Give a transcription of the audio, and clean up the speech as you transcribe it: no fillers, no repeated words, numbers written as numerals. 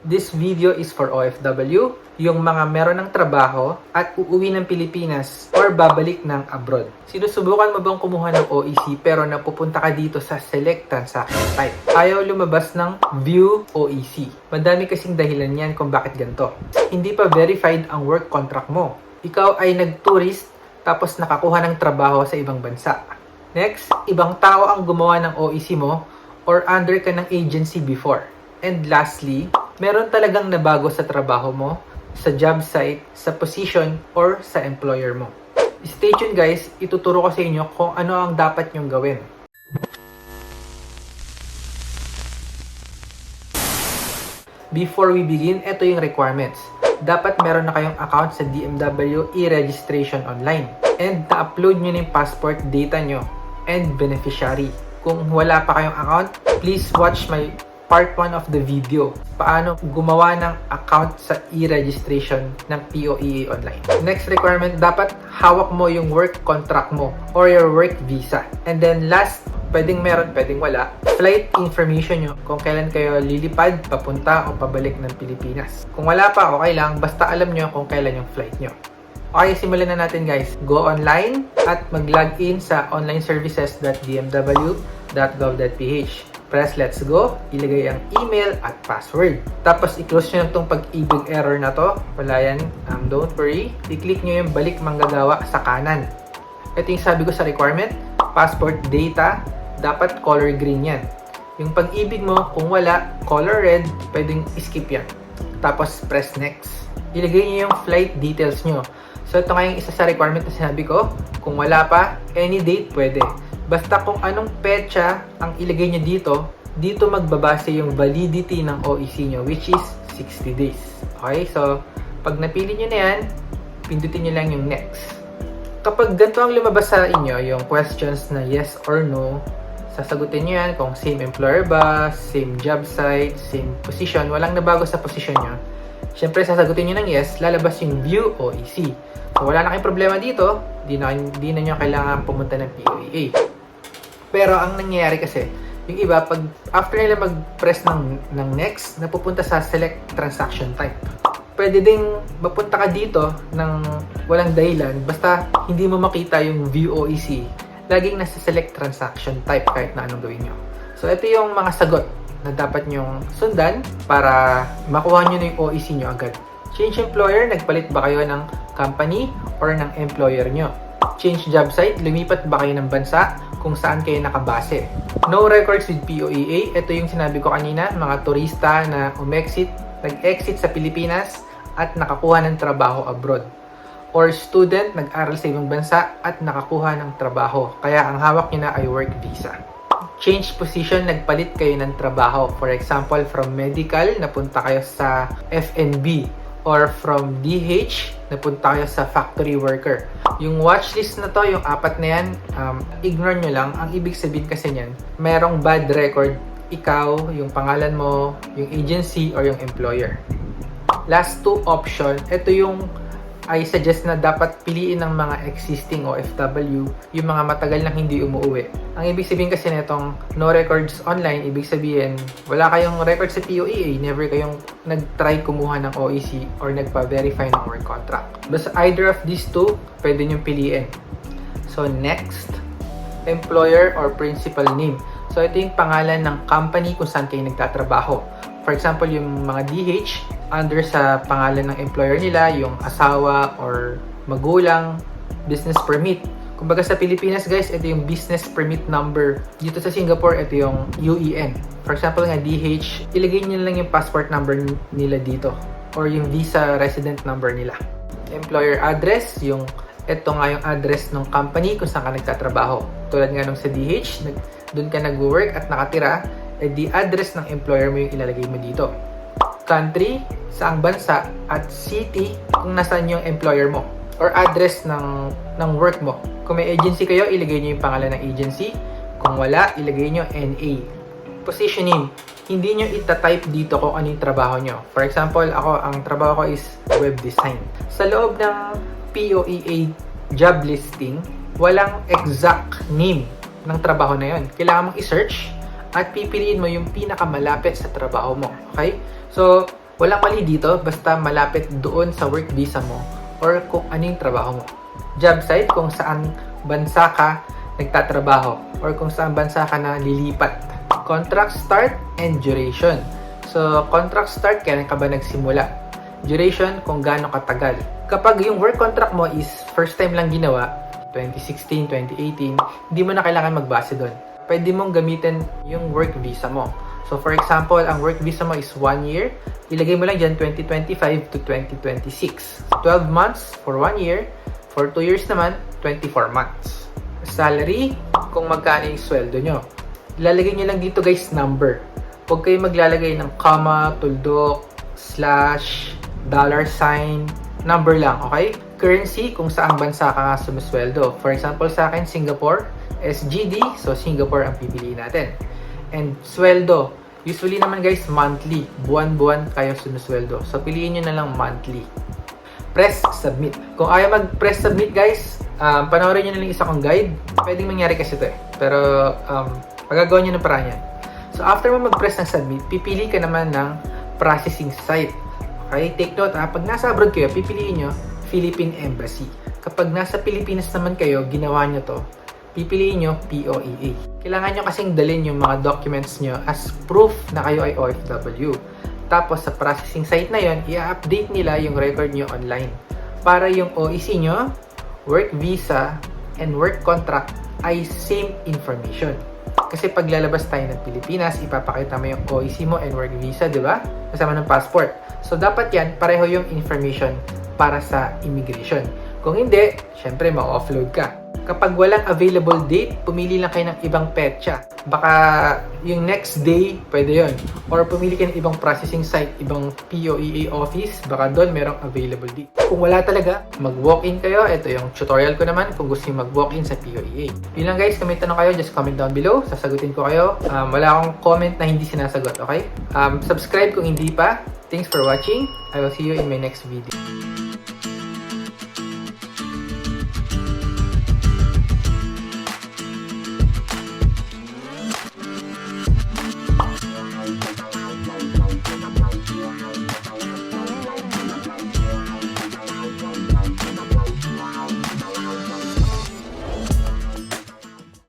This video is for OFW, yung mga meron ng trabaho at uuwi ng Pilipinas or babalik ng abroad. Sinusubukan mo bang kumuha ng OEC pero napupunta ka dito sa Select Transaction Type? Ayaw lumabas ng View OEC. Madami kasing dahilan yan kung bakit ganito. Hindi pa verified ang work contract mo. Ikaw ay nag-tourist tapos nakakuha ng trabaho sa ibang bansa. Next, ibang tao ang gumawa ng OEC mo or under ka ng agency before. And lastly, meron talagang nabago sa trabaho mo, sa job site, sa position, or sa employer mo. Stay tuned guys, ituturo ko sa inyo kung ano ang dapat nyong gawin. Before we begin, ito yung requirements. Dapat meron na kayong account sa DMW e-registration online. And na-upload nyo na yung passport data nyo and beneficiary. Kung wala pa kayong account, please watch my part 1 of the video. Paano gumawa ng account sa e-registration ng POEA online. Next requirement, dapat hawak mo yung work contract mo or your work visa. And then last, pwedeng meron, pwedeng wala, flight information nyo kung kailan kayo lilipad, papunta o pabalik ng Pilipinas. Kung wala pa, okay lang, basta alam nyo kung kailan yung flight nyo. Okay, simulan na natin guys. Go online at mag-login sa onlineservices.dmw.gov.ph. Press let's go, ilagay ang email at password. Tapos i-close nyo na itong pag-ibig error na to. Wala yan, don't worry. I-click nyo yung balik manggagawa sa kanan. Ito yung sabi ko sa requirement, passport data, dapat color green yan. Yung pag-ibig mo, kung wala, color red, pwedeng skip yan. Tapos press next. Ilagay nyo yung flight details nyo. So ito nga yung isa sa requirement na sinabi ko. Kung wala pa, any date pwede. Basta kung anong petsa ang ilagay nyo dito magbabase yung validity ng OEC nyo, which is 60 days. Okay, so pag napili nyo na yan, pindutin nyo lang yung next. Kapag ganito ang lumabas sa inyo, yung questions na yes or no, sasagutin nyo yan kung same employer ba, same job site, same position, walang nabago sa position nyo. Siyempre, sasagutin nyo ng yes, lalabas yung view OEC. So, wala na kayong problema dito, di na nyo kailangan pumunta ng POEA. Pero ang nangyayari kasi, yung iba, pag after nila mag-press ng next, napupunta sa select transaction type. Pwede ding mapunta ka dito ng walang dahilan, basta hindi mo makita yung view OEC, laging nasa select transaction type kahit na anong gawin nyo. So, ito yung mga sagot na dapat nyong sundan para makuha nyo na yung OEC nyo agad. Change employer, nagpalit ba kayo ng company or ng employer nyo? Change job site, lumipat ba kayo ng bansa kung saan kayo nakabase? No records with POEA, ito yung sinabi ko kanina, mga turista na nag-exit sa Pilipinas at nakakuha ng trabaho abroad. Or student, nag-aral sa ibang bansa at nakakuha ng trabaho, kaya ang hawak nyo na ay work visa. Change position, nagpalit kayo ng trabaho. For example, from medical, napunta kayo sa F&B. Or from DH, napunta kayo sa factory worker. Yung watchlist na to, yung apat na yan, ignore nyo lang. Ang ibig sabihin kasi niyan, merong bad record, ikaw, yung pangalan mo, yung agency, or yung employer. Last two option, ito yung I suggest na dapat piliin ng mga existing OFW, yung mga matagal nang hindi umuwi. Ang ibig sabihin kasi nitong no records online, ibig sabihin wala kayong record sa POEA, never kayong nag-try kumuha ng OEC or nagpa-verify ng work contract. Basta either of these two, pwede nyo piliin. So next, employer or principal name. So ito yung pangalan ng company kung saan kayo nagtatrabaho. For example, yung mga DH, under sa pangalan ng employer nila, yung asawa or magulang, business permit. Kumbaga sa Pilipinas guys, ito yung business permit number. Dito sa Singapore, ito yung UEN. For example nga DH, ilagay nyo lang yung passport number nila dito or yung visa resident number nila. Employer address, ito nga yung address ng company kung saan ka nagtatrabaho. Tulad nga nung sa DH, doon ka nag-work at nakatira, the address ng employer mo yung ilalagay mo dito. Country, saang bansa, at city kung nasaan yung employer mo or address ng work mo. Kung may agency kayo, ilagay nyo yung pangalan ng agency. Kung wala, ilagay nyo NA. Positioning, hindi nyo itatype dito kung ano yung trabaho nyo. For example, ang trabaho ko is web design. Sa loob ng POEA job listing, walang exact name ng trabaho na yun. Kailangan mong i-search at pipiliin mo yung pinakamalapit sa trabaho mo. Okay? So, Walang mali dito, basta malapit doon sa work visa mo or kung ano yung trabaho mo. Job site, kung saan bansa ka nagtatrabaho or kung saan bansa ka na lilipat. Contract start and duration. So, contract start, kailan ka ba nagsimula? Duration, kung gaano katagal. Kapag yung work contract mo is first time lang ginawa, 2016, 2018, hindi mo na kailangan magbase doon. Pwede mong gamitin yung work visa mo. So, for example, ang work visa mo is 1 year. Ilagay mo lang dyan 2025 to 2026. 12 months for 1 year. For 2 years naman, 24 months. Salary, kung magkano yung sweldo nyo. Ilalagay nyo lang dito guys, number. Huwag kayo maglalagay ng comma, tuldok, slash, dollar sign, number lang, okay? Currency, kung saang bansa ka nga sumusweldo. For example, sa akin, Singapore, SGD, so Singapore ang pipiliin natin. And sweldo, usually naman guys, monthly. Buwan-buwan kayo sinusweldo. So, piliin nyo na lang monthly. Press submit. Kung ayaw mag-press submit guys, panoorin nyo na lang isa kong guide. Pwedeng mangyari kasi ito eh. Pero, magagawa nyo ng paraan yan. So, after mo mag-press ng submit, pipili ka naman ng processing site. Okay? Take note pag nasa abroad kayo, pipiliin nyo Philippine Embassy. Kapag nasa Pilipinas naman kayo, ginawa nyo to, pipiliin nyo POEA. Kailangan nyo kasing dalhin yung mga documents nyo as proof na kayo ay OFW. Tapos sa processing site na yon, i-update nila yung record nyo online. Para yung OEC nyo, work visa, and work contract ay same information. Kasi pag lalabas tayo ng Pilipinas, ipapakita mo yung OEC mo and work visa, di ba? Kasama ng passport. So dapat yan, pareho yung information para sa immigration. Kung hindi, syempre ma-offload ka. Kapag walang available date, pumili lang kayo ng ibang petsa. Baka yung next day, pwede yon. Or pumili kayo ng ibang processing site, ibang POEA office, baka doon merong available date. Kung wala talaga, mag-walk-in kayo. Ito yung tutorial ko naman kung gusto nyo mag-walk-in sa POEA. Yun lang guys, kung may tanong kayo, just comment down below. Sasagutin ko kayo. Wala akong comment na hindi sinasagot, okay? Subscribe kung hindi pa. Thanks for watching. I will see you in my next video.